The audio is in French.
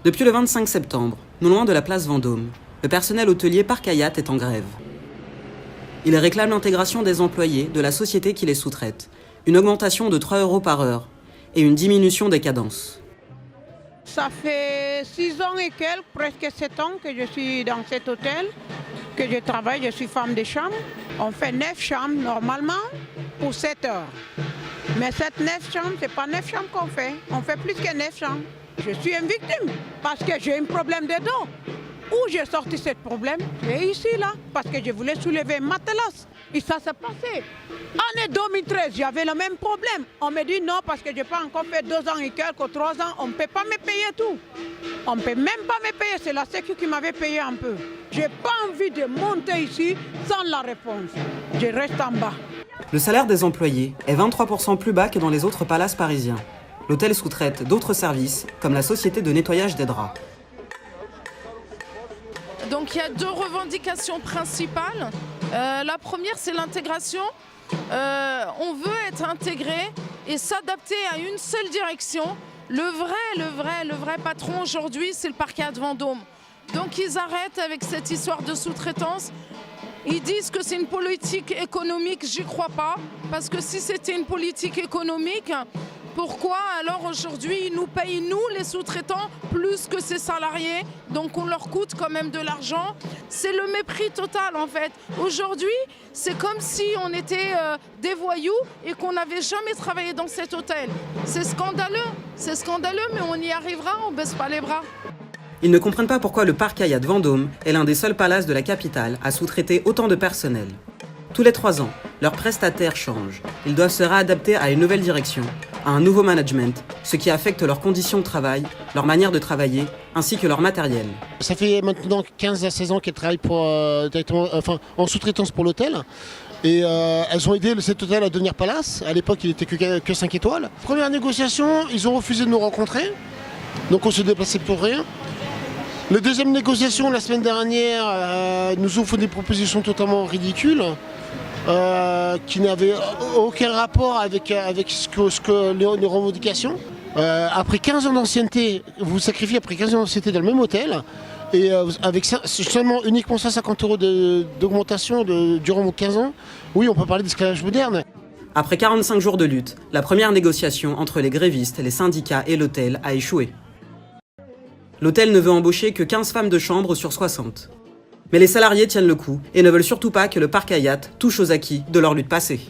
Depuis le 25 septembre, non loin de la place Vendôme, le personnel hôtelier Parc Hyatt est en grève. Il réclame l'intégration des employés de la société qui les sous-traite, une augmentation de 3 € par heure et une diminution des cadences. Ça fait 6 ans et quelques, presque 7 ans que je suis dans cet hôtel, que je travaille, je suis femme de chambre. On fait 9 chambres normalement pour 7 heures. Mais cette 9 chambres, ce n'est pas 9 chambres qu'on fait, on fait plus que 9 chambres. Je suis une victime parce que j'ai un problème de dos. Où j'ai sorti ce problème? C'est ici, là, parce que je voulais soulever un matelas. Et ça s'est passé. Année 2013, j'avais le même problème. On me dit non, parce que je n'ai pas encore fait 2 ans et quelques, 3 ans, on ne peut pas me payer tout. On ne peut même pas me payer, c'est la Sécu qui m'avait payé un peu. Je n'ai pas envie de monter ici sans la réponse. Je reste en bas. Le salaire des employés est 23% plus bas que dans les autres palaces parisiens. L'hôtel sous-traite d'autres services, comme la société de nettoyage des draps. Donc il y a 2 revendications principales. La première, c'est l'intégration. On veut être intégré et s'adapter à une seule direction. Le vrai patron aujourd'hui, c'est le Parc Hyatt Vendôme. Donc ils arrêtent avec cette histoire de sous-traitance. Ils disent que c'est une politique économique, j'y crois pas. Parce que si c'était une politique économique, pourquoi alors aujourd'hui ils nous payent, nous les sous-traitants, plus que ces salariés? Donc on leur coûte quand même de l'argent. C'est le mépris total en fait. Aujourd'hui, c'est comme si on était des voyous et qu'on n'avait jamais travaillé dans cet hôtel. C'est scandaleux, mais on y arrivera, on baisse pas les bras. Ils ne comprennent pas pourquoi le Parc Hyatt Vendôme est l'un des seuls palaces de la capitale à sous-traiter autant de personnel. Tous les 3 ans, leurs prestataires changent. Ils doivent se réadapter à une nouvelle direction, à un nouveau management, ce qui affecte leurs conditions de travail, leur manière de travailler, ainsi que leur matériel. Ça fait maintenant 15 à 16 ans qu'elles travaillent en sous-traitance pour l'hôtel. Et elles ont aidé cet hôtel à devenir palace. À l'époque, il n'était que 5 étoiles. Première négociation, ils ont refusé de nous rencontrer. Donc on se déplaçait pour rien. La deuxième négociation, la semaine dernière, nous ont fait des propositions totalement ridicules. Qui n'avaient aucun rapport avec les revendications. Après 15 ans d'ancienneté, vous vous sacrifiez après 15 ans d'ancienneté dans le même hôtel, et avec uniquement 150 € d'augmentation durant vos 15 ans, oui, on peut parler d'esclavage moderne. Après 45 jours de lutte, la première négociation entre les grévistes, les syndicats et l'hôtel a échoué. L'hôtel ne veut embaucher que 15 femmes de chambre sur 60. Mais les salariés tiennent le coup et ne veulent surtout pas que le Parc Hyatt touche aux acquis de leur lutte passée.